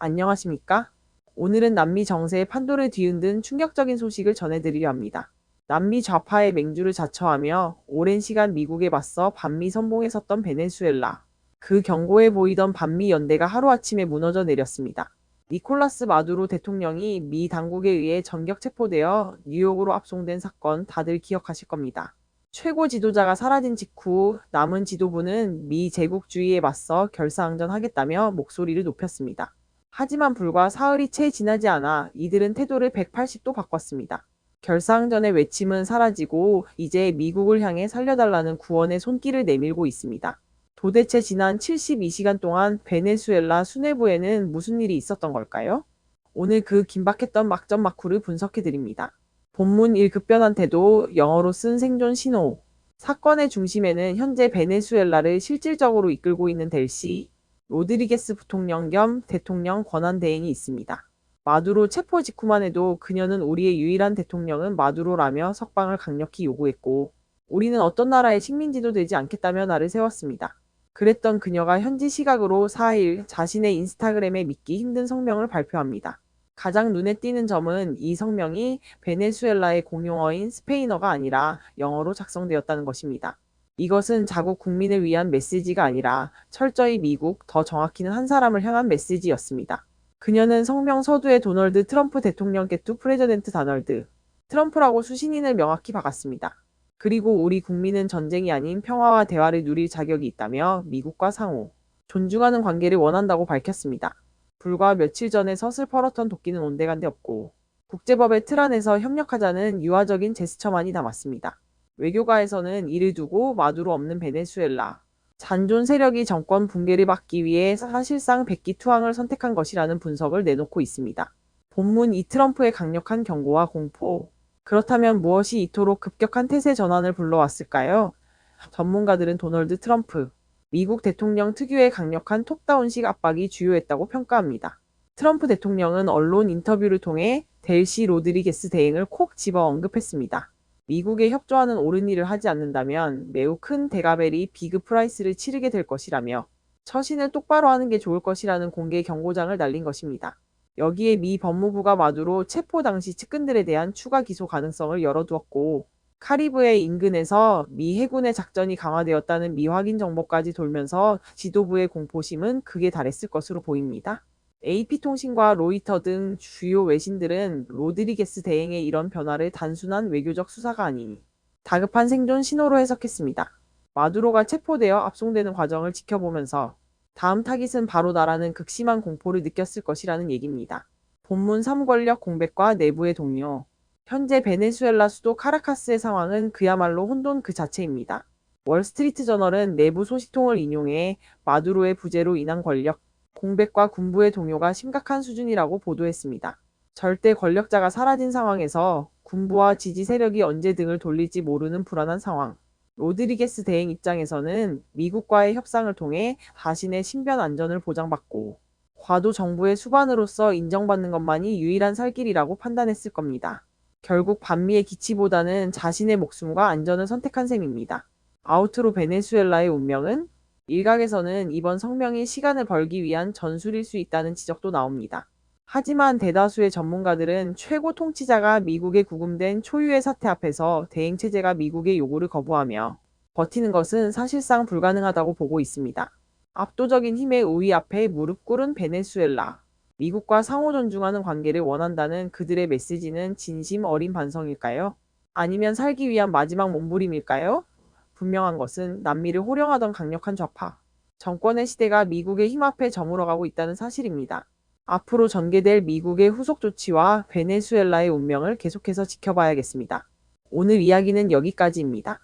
안녕하십니까? 오늘은 남미 정세의 판도를 뒤흔든 충격적인 소식을 전해드리려 합니다. 남미 좌파의 맹주를 자처하며 오랜 시간 미국에 맞서 반미 선봉에 섰던 베네수엘라. 그 견고해 보이던 반미 연대가 하루아침에 무너져 내렸습니다. 니콜라스 마두로 대통령이 미 당국에 의해 전격 체포되어 뉴욕으로 압송된 사건 다들 기억하실 겁니다. 최고 지도자가 사라진 직후 남은 지도부는 미 제국주의에 맞서 결사항전하겠다며 목소리를 높였습니다. 하지만 불과 사흘이 채 지나지 않아 이들은 태도를 180도 바꿨습니다. 결사항전의 외침은 사라지고 이제 미국을 향해 살려달라는 구원의 손길을 내밀고 있습니다. 도대체 지난 72시간 동안 베네수엘라 수뇌부에는 무슨 일이 있었던 걸까요? 오늘 그 긴박했던 막전막후를 분석해드립니다. 본문 1급변한 태도, 영어로 쓴 생존 신호. 사건의 중심에는 현재 베네수엘라를 실질적으로 이끌고 있는 델시 로드리게스 부통령 겸 대통령 권한대행이 있습니다. 마두로 체포 직후만 해도 그녀는 우리의 유일한 대통령은 마두로라며 석방을 강력히 요구했고, 우리는 어떤 나라의 식민지도 되지 않겠다며 나를 세웠습니다. 그랬던 그녀가 현지 시각으로 4일 자신의 인스타그램에 믿기 힘든 성명을 발표합니다. 가장 눈에 띄는 점은 이 성명이 베네수엘라의 공용어인 스페인어가 아니라 영어로 작성되었다는 것입니다. 이것은 자국 국민을 위한 메시지가 아니라 철저히 미국, 더 정확히는 한 사람을 향한 메시지였습니다. 그녀는 성명 서두에 도널드 트럼프 대통령께 투 프레지던트 다널드 트럼프라고 수신인을 명확히 박았습니다. 그리고 우리 국민은 전쟁이 아닌 평화와 대화를 누릴 자격이 있다며 미국과 상호 존중하는 관계를 원한다고 밝혔습니다. 불과 며칠 전에 섯을 펄었던 도끼는 온데간데 없고 국제법의 틀 안에서 협력하자는 유화적인 제스처만이 남았습니다. 외교가에서는 이를 두고 마두로 없는 베네수엘라 잔존 세력이 정권 붕괴를 막기 위해 사실상 백기투항을 선택한 것이라는 분석을 내놓고 있습니다. 본문 이 트럼프의 강력한 경고와 공포. 그렇다면 무엇이 이토록 급격한 태세 전환을 불러왔을까요? 전문가들은 도널드 트럼프 미국 대통령 특유의 강력한 톱다운식 압박이 주요했다고 평가합니다. 트럼프 대통령은 언론 인터뷰를 통해 델시 로드리게스 대행을 콕 집어 언급했습니다. 미국에 협조하는 옳은 일을 하지 않는다면 매우 큰 대가벨이 비그 프라이스를 치르게 될 것이라며 처신을 똑바로 하는 게 좋을 것이라는 공개 경고장을 날린 것입니다. 여기에 미 법무부가 마두로 체포 당시 측근들에 대한 추가 기소 가능성을 열어두었고, 카리브해 인근에서 미 해군의 작전이 강화되었다는 미확인 정보까지 돌면서 지도부의 공포심은 극에 달했을 것으로 보입니다. AP통신과 로이터 등 주요 외신들은 로드리게스 대행의 이런 변화를 단순한 외교적 수사가 아닌 다급한 생존 신호로 해석했습니다. 마두로가 체포되어 압송되는 과정을 지켜보면서 다음 타깃은 바로 나라는 극심한 공포를 느꼈을 것이라는 얘기입니다. 본문 3권력 공백과 내부의 동요. 현재 베네수엘라 수도 카라카스의 상황은 그야말로 혼돈 그 자체입니다. 월스트리트 저널은 내부 소식통을 인용해 마두로의 부재로 인한 권력 공백과 군부의 동요가 심각한 수준이라고 보도했습니다. 절대 권력자가 사라진 상황에서 군부와 지지 세력이 언제 등을 돌릴지 모르는 불안한 상황. 로드리게스 대행 입장에서는 미국과의 협상을 통해 자신의 신변 안전을 보장받고 과도 정부의 수반으로서 인정받는 것만이 유일한 살 길이라고 판단했을 겁니다. 결국 반미의 기치보다는 자신의 목숨과 안전을 선택한 셈입니다. 아우트로 베네수엘라의 운명은? 일각에서는 이번 성명이 시간을 벌기 위한 전술일 수 있다는 지적도 나옵니다. 하지만 대다수의 전문가들은 최고 통치자가 미국에 구금된 초유의 사태 앞에서 대행체제가 미국의 요구를 거부하며 버티는 것은 사실상 불가능하다고 보고 있습니다. 압도적인 힘의 우위 앞에 무릎 꿇은 베네수엘라. 미국과 상호 존중하는 관계를 원한다는 그들의 메시지는 진심 어린 반성일까요? 아니면 살기 위한 마지막 몸부림일까요? 분명한 것은 남미를 호령하던 강력한 좌파 정권의 시대가 미국의 힘 앞에 저물어가고 있다는 사실입니다. 앞으로 전개될 미국의 후속 조치와 베네수엘라의 운명을 계속해서 지켜봐야겠습니다. 오늘 이야기는 여기까지입니다.